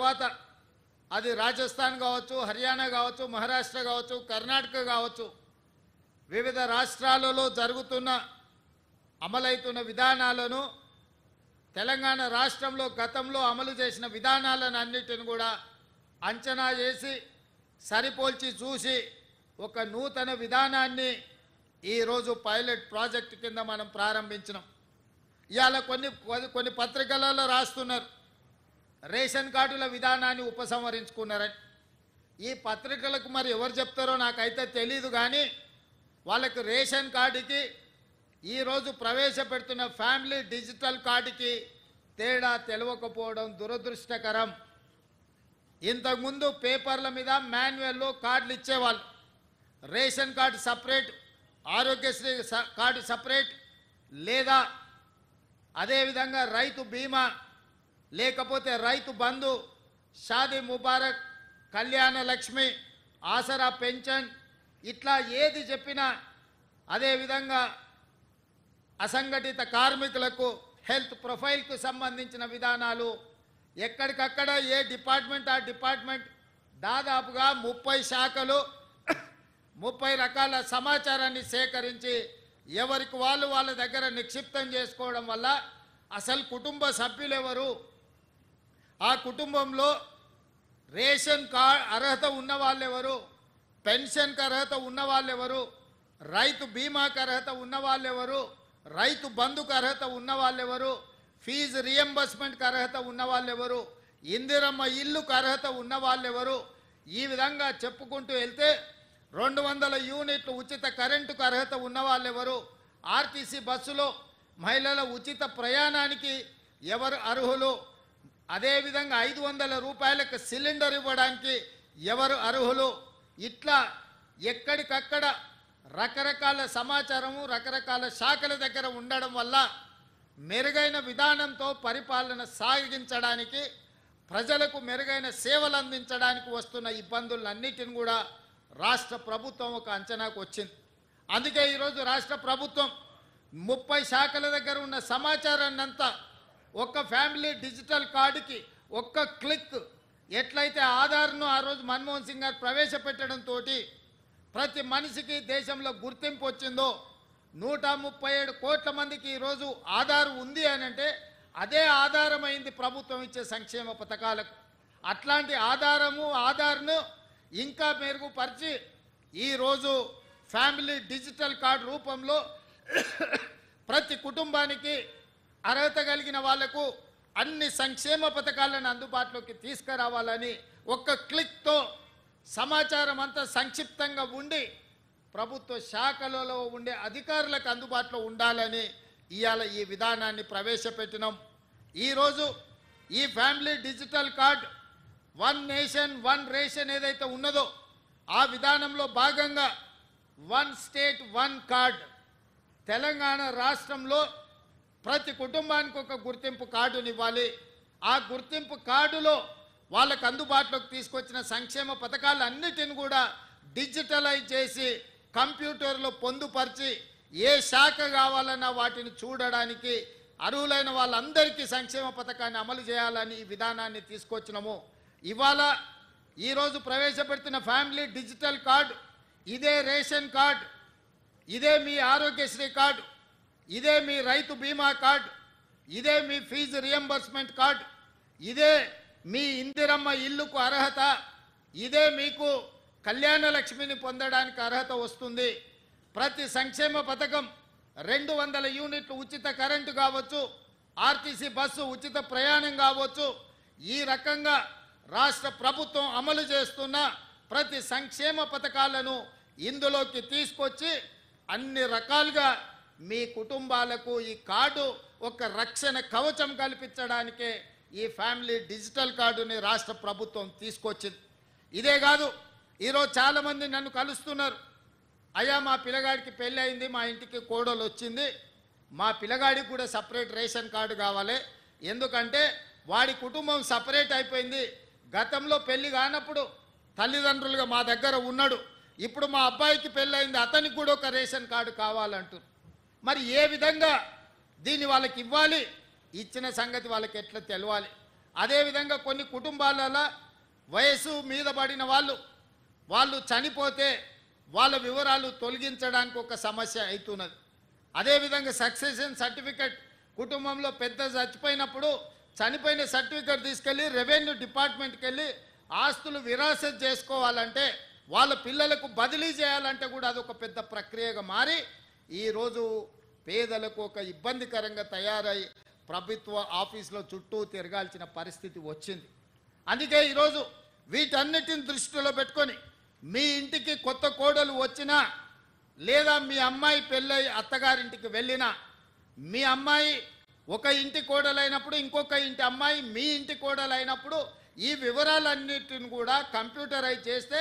తర్వాత అది రాజస్థాన్ కావచ్చు, హర్యానా కావచ్చు, మహారాష్ట్ర కావచ్చు, కర్ణాటక కావచ్చు, వివిధ రాష్ట్రాలలో జరుగుతున్న అమలవుతున్న విధానాలను, తెలంగాణ రాష్ట్రంలో గతంలో అమలు చేసిన విధానాలను అన్నిటిని కూడా అంచనా చేసి సరిపోల్చి చూసి ఒక నూతన విధానాన్ని ఈరోజు పైలట్ ప్రాజెక్ట్ కింద మనం ప్రారంభించినాం. ఇవాళ కొన్ని పత్రికలలో రాస్తున్నారు రేషన్ కార్డుల విధానాన్ని ఉపసంహరించుకున్నారని. ఈ పత్రికలకు మరి ఎవరు చెప్తారో నాకైతే తెలీదు, కానీ వాళ్ళకు రేషన్ కార్డుకి ఈరోజు ప్రవేశపెడుతున్న ఫ్యామిలీ డిజిటల్ కార్డుకి తేడా తెలియకపోవడం దురదృష్టకరం. ఇంతకుముందు పేపర్ల మీద మాన్యువల్లో కార్డులు ఇచ్చేవాళ్ళు. Ration card separate, Aarogyasri card separate, లేదా అదేవిధంగా రైతు బీమా, లేకపోతే రైతు బంధు, షాదీ ముబారక్, కళ్యాణ లక్ష్మి, ఆసరా పెన్షన్, ఇట్లా ఏది చెప్పినా, అదేవిధంగా అసంఘటిత కార్మికులకు హెల్త్ ప్రొఫైల్కు సంబంధించిన విధానాలు ఎక్కడికక్కడ ఏ డిపార్ట్మెంట్ ఆ డిపార్ట్మెంట్ దాదాపుగా 30 శాఖలు 30 రకాల సమాచారాన్ని సేకరించి ఎవరికి వాళ్ళ దగ్గర నిక్షిప్తం చేసుకోవడం వల్ల అసలు కుటుంబ సభ్యులు ఎవరు, ఆ కుటుంబంలో రేషన్ కార్డ్ అర్హత ఉన్న వాళ్ళెవరు, పెన్షన్కి అర్హత ఉన్న వాళ్ళెవరు, రైతు బీమాకి అర్హత ఉన్న వాళ్ళెవరు, రైతు బంధుకు అర్హత ఉన్న వాళ్ళెవరు, ఫీజు రియంబర్స్మెంట్కి అర్హత ఉన్న వాళ్ళెవరు, ఇందిరమ్మ ఇల్లుకు అర్హత ఉన్న వాళ్ళెవరు, ఈ విధంగా చెప్పుకుంటూ వెళ్తే 200 యూనిట్లు ఉచిత కరెంటుకు అర్హత ఉన్న వాళ్ళెవరు, ఆర్టీసీ బస్సులో మహిళల ఉచిత ప్రయాణానికి ఎవరు అర్హులు, అదేవిధంగా 500 రూపాయలకు సిలిండర్ ఇవ్వడానికి ఎవరు అర్హులు, ఇట్లా ఎక్కడికక్కడ రకరకాల సమాచారము రకరకాల శాఖల దగ్గర ఉండడం వల్ల మెరుగైన విధానంతో పరిపాలన సాగించడానికి, ప్రజలకు మెరుగైన సేవలు అందించడానికి వస్తున్న ఇబ్బందులన్నిటిని కూడా రాష్ట్ర ప్రభుత్వం ఒక అంచనాకు వచ్చింది. అందుకే ఈరోజు రాష్ట్ర ప్రభుత్వం 30 శాఖల దగ్గర ఉన్న సమాచారాన్ని అంతా ఒక్క ఫ్యామిలీ డిజిటల్ కార్డుకి ఒక్క క్లిక్, ఎట్లయితే ఆధార్ను ఆ రోజు మన్మోహన్ సింగ్ గారు ప్రవేశపెట్టడంతో ప్రతి మనిషికి దేశంలో గుర్తింపు వచ్చిందో, 137 కోట్ల మందికి ఈరోజు ఆధార్ ఉంది అని అంటే అదే ఆధారమైంది ప్రభుత్వం ఇచ్చే సంక్షేమ పథకాలకు. అట్లాంటి ఆధార్ను ఇంకా మెరుగుపరిచి ఈరోజు ఫ్యామిలీ డిజిటల్ కార్డు రూపంలో ప్రతి కుటుంబానికి అర్హత కలిగిన వాళ్లకు అన్ని సంక్షేమ పథకాలను అందుబాటులోకి తీసుకురావాలని ఒక్క క్లిక్తో సమాచారం అంతా సంక్షిప్తంగా ఉండి ప్రభుత్వ శాఖలలో ఉండే అధికారులకు అందుబాటులో ఉండాలని ఇవాళ ఈ విధానాన్ని ప్రవేశపెట్టినాం. ఈరోజు ఈ family digital card 1 nation 1 ration ఏదైతే ఉన్నదో ఆ విధానంలో భాగంగా 1 స్టేట్ 1 కార్డ్, తెలంగాణ రాష్ట్రంలో ప్రతి కుటుంబానికి ఒక గుర్తింపు కార్డుని ఇవ్వాలి. ఆ గుర్తింపు కార్డులో వాళ్ళకు అందుబాటులోకి తీసుకొచ్చిన సంక్షేమ పథకాలన్నిటిని కూడా డిజిటలైజ్ చేసి కంప్యూటర్లో పొందుపరిచి ఏ శాఖ కావాలన్నా వాటిని చూడడానికి అర్హులైన వాళ్ళందరికీ సంక్షేమ పథకాన్ని అమలు చేయాలని ఈ విధానాన్ని తీసుకొచ్చినాము. ఇవాళ ఈరోజు ప్రవేశపెడుతున్న ఫ్యామిలీ డిజిటల్ కార్డు ఇదే రేషన్ కార్డు, ఇదే మీ ఆరోగ్యశ్రీ కార్డు, ఇదే మీ రైతు బీమా కార్డు, ఇదే మీ ఫీజు రియంబర్స్మెంట్ కార్డు, ఇదే మీ ఇందిరమ్మ ఇల్లుకు అర్హత, ఇదే మీకు కళ్యాణ లక్ష్మిని పొందడానికి అర్హత వస్తుంది. ప్రతి సంక్షేమ పథకం 200 యూనిట్లు ఉచిత కరెంటు కావచ్చు, ఆర్టీసీ బస్సు ఉచిత ప్రయాణం కావచ్చు, ఈ రకంగా రాష్ట్ర ప్రభుత్వం అమలు చేస్తున్న ప్రతి సంక్షేమ పథకాలను ఇందులోకి తీసుకొచ్చి అన్ని రకాలుగా మీ కుటుంబాలకు ఈ కార్డు ఒక రక్షణ కవచం కల్పించడానికే ఈ ఫ్యామిలీ డిజిటల్ కార్డుని రాష్ట్ర ప్రభుత్వం తీసుకొచ్చింది. ఇదే కాదు, ఈరోజు చాలామంది నన్ను కలుస్తున్నారు, అయ్యా మా పిల్లగాడికి పెళ్ళి అయింది, మా ఇంటికి కోడలు వచ్చింది, మా పిల్లగాడికి కూడా సపరేట్ రేషన్ కార్డు కావాలి, ఎందుకంటే వాడి కుటుంబం సపరేట్ అయిపోయింది, గతంలో పెళ్లి కానప్పుడు తల్లిదండ్రులుగా మా దగ్గర ఉన్నాడు, ఇప్పుడు మా అబ్బాయికి పెళ్ళయింది, అతనికి కూడా ఒక రేషన్ కార్డు కావాలంటారు. మరి ఏ విధంగా దీన్ని వాళ్ళకి ఇవ్వాలి, ఇచ్చిన సంగతి వాళ్ళకి ఎట్లా తెలవాలి? అదేవిధంగా కొన్ని కుటుంబాలలో వయసు మీద పడిన వాళ్ళు చనిపోతే వాళ్ళ వివరాలు తొలగించడానికి ఒక సమస్య అవుతున్నది. అదేవిధంగా సక్సెషన్ సర్టిఫికెట్ కుటుంబంలో పెద్ద చచ్చిపోయినప్పుడు చనిపోయిన సర్టిఫికెట్ తీసుకెళ్ళి రెవెన్యూ డిపార్ట్మెంట్కి వెళ్ళి ఆస్తులు విరాసత్ చేసుకోవాలంటే వాళ్ళ పిల్లలకు బదిలీ చేయాలంటే కూడా అదొక పెద్ద ప్రక్రియగా మారి ఈరోజు పేదలకు ఒక ఇబ్బందికరంగా తయారై ప్రభుత్వ ఆఫీసులో చుట్టూ తిరగాల్సిన పరిస్థితి వచ్చింది. అందుకే ఈరోజు వీటన్నిటిని దృష్టిలో పెట్టుకొని మీ ఇంటికి కొత్త కోడలు వచ్చినా లేదా మీ అమ్మాయి పెళ్ళై అత్తగారింటికి వెళ్ళినా మీ అమ్మాయి ఒక ఇంటి కోడలైనప్పుడు ఇంకొక ఇంటి అమ్మాయి మీ ఇంటి కోడలైనప్పుడు ఈ వివరాలన్నిటిని కూడా కంప్యూటరైజ్ చేస్తే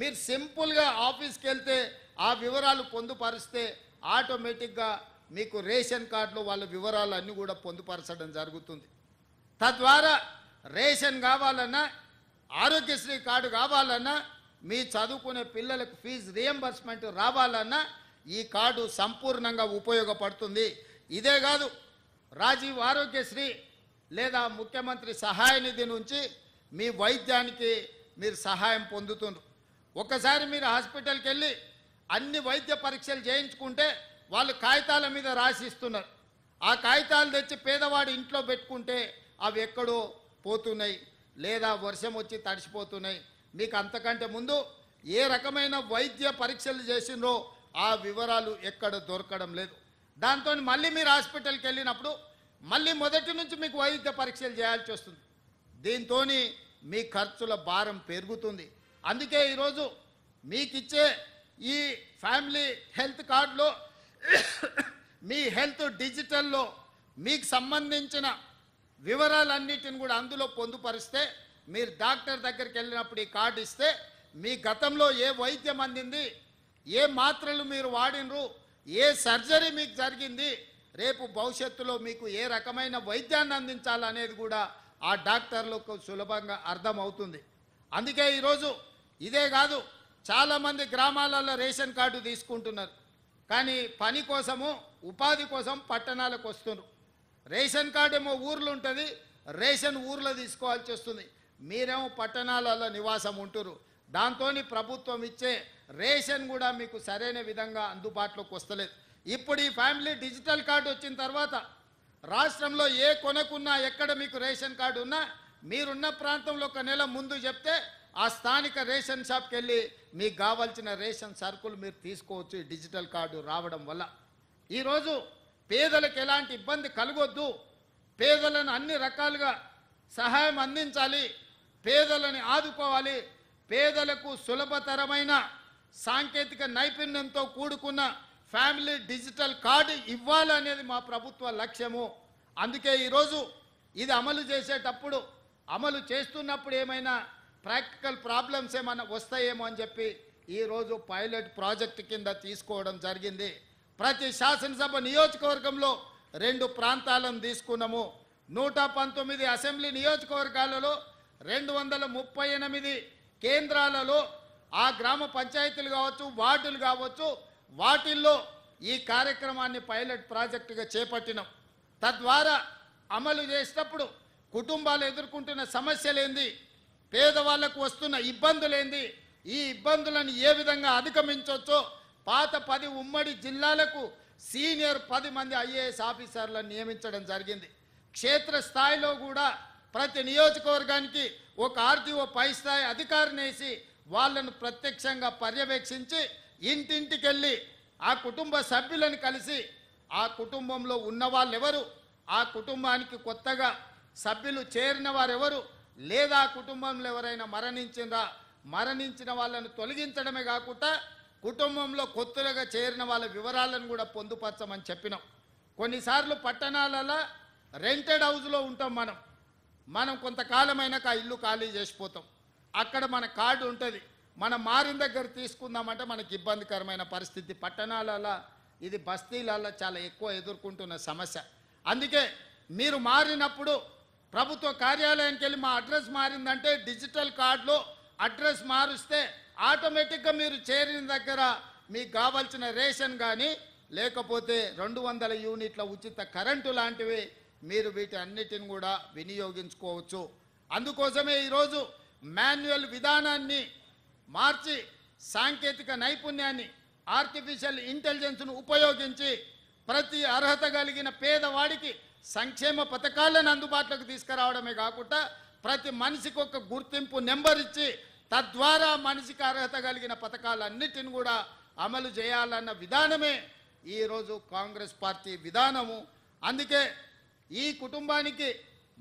మీరు సింపుల్గా ఆఫీస్కి వెళ్తే ఆ వివరాలు పొందుపరిస్తే ఆటోమేటిక్గా మీకు రేషన్ కార్డులో వాళ్ళ వివరాలు అన్నీ కూడా పొందుపరచడం జరుగుతుంది. తద్వారా రేషన్ కావాలన్నా ఆరోగ్యశ్రీ కార్డు కావాలన్నా మీ చదువుకునే పిల్లలకు ఫీజు రియంబర్స్మెంట్ రావాలన్నా ఈ కార్డు సంపూర్ణంగా ఉపయోగపడుతుంది. ఇదే కాదు, రాజీవ్ ఆరోగ్యశ్రీ లేదా ముఖ్యమంత్రి సహాయ నిధి నుంచి మీ వైద్యానికి మీరు సహాయం పొందుతున్నారు. ఒకసారి మీరు హాస్పిటల్కి వెళ్ళి అన్ని వైద్య పరీక్షలు చేయించుకుంటే వాళ్ళు కాగితాల మీద రాసిస్తున్నారు. ఆ కాగితాలు తెచ్చి పేదవాడి ఇంట్లో పెట్టుకుంటే అవి ఎక్కడో పోతున్నాయి లేదా వర్షం వచ్చి తడిసిపోతున్నాయి. మీకు అంతకంటే ముందు ఏ రకమైన వైద్య పరీక్షలు చేసినో ఆ వివరాలు ఎక్కడ దొరకడం లేదు. దాంతో మళ్ళీ మీరు హాస్పిటల్కి వెళ్ళినప్పుడు మళ్ళీ మొదటి నుంచి మీకు వైద్య పరీక్షలు చేయాల్సి వస్తుంది. దీంతో మీ ఖర్చుల భారం పెరుగుతుంది. అందుకే ఈరోజు మీకు ఇచ్చే ఈ ఫ్యామిలీ హెల్త్ కార్డులో మీ హెల్త్ డిజిటల్లో మీకు సంబంధించిన వివరాలన్నిటిని కూడా అందులో పొందుపరిస్తే మీరు డాక్టర్ దగ్గరికి వెళ్ళినప్పుడు ఈ కార్డు ఇస్తే మీ గతంలో ఏ వైద్యం అందింది, ఏ మాత్రలు మీరు వాడినరు, ఏ సర్జరీ మీకు జరిగింది, రేపు భవిష్యత్తులో మీకు ఏ రకమైన వైద్యాన్ని అందించాలనేది కూడా ఆ డాక్టర్లకు సులభంగా అర్థమవుతుంది. అందుకే ఈరోజు ఇదే కాదు, చాలామంది గ్రామాలలో రేషన్ కార్డు తీసుకుంటున్నారు, కానీ పని కోసము ఉపాధి కోసం పట్టణాలకు వస్తున్నారు. రేషన్ కార్డు ఏమో ఊర్లో ఉంటుంది, రేషన్ ఊర్లో తీసుకోవాల్సి వస్తుంది. మీరేమో పట్టణాలలో నివాసం ఉంటున్నారు. దాంతో ప్రభుత్వం ఇచ్చే రేషన్ కూడా మీకు సరైన విధంగా అందుబాటులోకి వస్తలేదు. ఇప్పుడు ఈ ఫ్యామిలీ డిజిటల్ కార్డు వచ్చిన తర్వాత రాష్ట్రంలో ఏ కొనకున్నా ఎక్కడ మీకు రేషన్ కార్డు ఉన్నా మీరున్న ప్రాంతంలో ఒక నెల ముందు చెప్తే ఆ స్థానిక రేషన్ షాప్కి వెళ్ళి మీకు కావాల్సిన రేషన్ సరుకులు మీరు తీసుకోవచ్చు ఈ డిజిటల్ కార్డు రావడం వల్ల. ఈరోజు పేదలకు ఎలాంటి ఇబ్బంది కలగొద్దు, పేదలను అన్ని రకాలుగా సహాయం అందించాలి, పేదలని ఆదుకోవాలి, పేదలకు సులభతరమైన సాంకేతిక నైపుణ్యంతో కూడుకున్న ఫ్యామిలీ డిజిటల్ కార్డు ఇవ్వాలనేది మా ప్రభుత్వ లక్ష్యము. అందుకే ఈరోజు ఇది అమలు చేసేటప్పుడు అమలు చేస్తున్నప్పుడు ఏమైనా ప్రాక్టికల్ ప్రాబ్లమ్స్ ఏమైనా వస్తాయేమో అని చెప్పి ఈరోజు పైలట్ ప్రాజెక్టు కింద తీసుకోవడం జరిగింది. ప్రతి శాసనసభ నియోజకవర్గంలో 2 ప్రాంతాలను తీసుకున్నాము. 119 అసెంబ్లీ నియోజకవర్గాలలో 238 కేంద్రాలలో ఆ గ్రామ పంచాయతీలు కావచ్చు, వార్డులు కావచ్చు, వాటిల్లో ఈ కార్యక్రమాన్ని పైలట్ ప్రాజెక్టుగా చేపట్టినాం. తద్వారా అమలు చేసేటప్పుడు కుటుంబాలు ఎదుర్కొంటున్న సమస్యలేంది, పేదవాళ్లకు వస్తున్న ఇబ్బందులేంది, ఈ ఇబ్బందులను ఏ విధంగా అధిగమించవచ్చో పాత 10 ఉమ్మడి జిల్లాలకు సీనియర్ 10 మంది ఐఏఎస్ ఆఫీసర్లను నియమించడం జరిగింది. క్షేత్రస్థాయిలో కూడా ప్రతి నియోజకవర్గానికి ఒక ఆర్టీఓ పై స్థాయి అధికారిని వేసి వాళ్ళను ప్రత్యక్షంగా పర్యవేక్షించి ఇంటింటికి వెళ్ళి ఆ కుటుంబ సభ్యులను కలిసి ఆ కుటుంబంలో ఉన్న వాళ్ళు ఎవరు, ఆ కుటుంబానికి కొత్తగా సభ్యులు చేరిన వారెవరు, లేదా ఆ కుటుంబంలో ఎవరైనా మరణించిన వాళ్ళను తొలగించడమే కాకుండా కుటుంబంలో కొత్తగా చేరిన వాళ్ళ వివరాలను కూడా పొందుపరచమని చెప్పినాం. కొన్నిసార్లు పట్టణాలలో రెంటెడ్ హౌస్లో ఉంటాం, మనం కొంతకాలమైనాక ఆ ఇల్లు ఖాళీ చేసిపోతాం. అక్కడ మన కార్డు ఉంటుంది, మనం మారిన దగ్గర తీసుకుందామంటే మనకి ఇబ్బందికరమైన పరిస్థితి. పట్టణాలలో ఇది బస్తీలలో చాలా ఎక్కువ ఎదుర్కొంటున్న సమస్య. అందుకే మీరు మారినప్పుడు ప్రభుత్వ కార్యాలయానికి వెళ్ళి మా అడ్రస్ మారిందంటే డిజిటల్ కార్డులో అడ్రస్ మారుస్తే ఆటోమేటిక్గా మీరు చేరిన దగ్గర మీకు కావాల్సిన రేషన్ కానీ లేకపోతే 200 యూనిట్ల ఉచిత కరెంటు లాంటివి మీరు వీటన్నిటిని కూడా వినియోగించుకోవచ్చు. అందుకోసమే ఈరోజు మాన్యువల్ విధానాన్ని మార్చి సాంకేతిక నైపుణ్యాన్ని ఆర్టిఫిషియల్ ఇంటెలిజెన్స్ను ఉపయోగించి ప్రతి అర్హత కలిగిన పేదవాడికి సంక్షేమ పథకాలను అందుబాటులోకి తీసుకురావడమే కాకుండా ప్రతి మనిషికి ఒక గుర్తింపు నెంబర్ ఇచ్చి తద్వారా మనిషికి అర్హత కలిగిన పథకాలన్నిటిని కూడా అమలు చేయాలన్న విధానమే ఈరోజు కాంగ్రెస్ పార్టీ విధానము. అందుకే ఈ కుటుంబానికి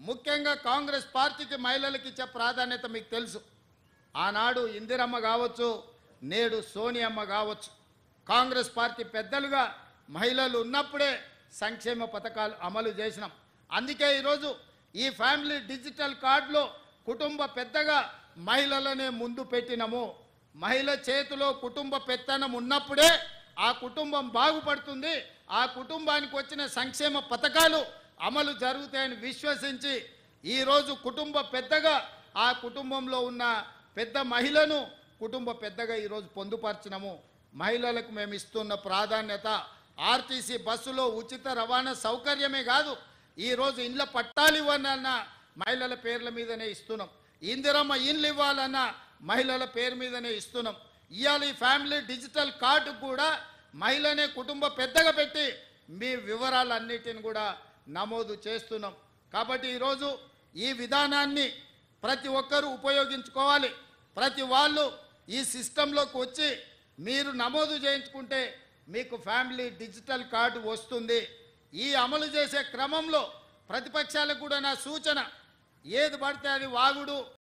ముఖ్యంగా కాంగ్రెస్ పార్టీకి మహిళలకు ఇచ్చే ప్రాధాన్యత మీకు తెలుసు. ఆనాడు ఇందిరమ్మ కావచ్చు, నేడు సోనియమ్మ కావచ్చు, కాంగ్రెస్ పార్టీ పెద్దలుగా మహిళలు ఉన్నప్పుడే సంక్షేమ పథకాలు అమలు చేసినాం. అందుకే ఈరోజు ఈ ఫ్యామిలీ డిజిటల్ కార్డులో కుటుంబ పెద్దగా మహిళలనే ముందు పెట్టినము. మహిళ చేతిలో కుటుంబ పెత్తనం ఉన్నప్పుడే ఆ కుటుంబం బాగుపడుతుంది, ఆ కుటుంబానికి వచ్చిన సంక్షేమ పథకాలు అమలు జరుగుతాయని విశ్వసించి ఈరోజు కుటుంబ పెద్దగా ఆ కుటుంబంలో ఉన్న పెద్ద మహిళను కుటుంబ పెద్దగా ఈరోజు పొందుపరచినము. మహిళలకు మేము ఇస్తున్న ప్రాధాన్యత ఆర్టీసీ బస్సులో ఉచిత రవాణా సౌకర్యమే కాదు, ఈరోజు ఇండ్ల పట్టాలు ఇవ్వాలన్నా మహిళల పేర్ల మీదనే ఇస్తున్నాం. ఇందిరమ్మ ఇండ్లు ఇవ్వాలన్నా మహిళల పేరు మీదనే ఇస్తున్నాం. ఇవాళ ఈ ఫ్యామిలీ డిజిటల్ కార్డు కూడా మహిళనే కుటుంబ పెద్దగా పెట్టి మీ వివరాలన్నిటిని కూడా నమోదు చేస్తున్నాం. కాబట్టి ఈరోజు ఈ విధానాన్ని ప్రతి ఒక్కరూ ఉపయోగించుకోవాలి. ప్రతి వాళ్ళు ఈ సిస్టంలోకి వచ్చి మీరు నమోదు చేయించుకుంటే మీకు ఫ్యామిలీ డిజిటల్ కార్డు వస్తుంది. ఈ అమలు చేసే క్రమంలో ప్రతిపక్షాలకు కూడా నా సూచన, ఏది పడితే అది వాగుడు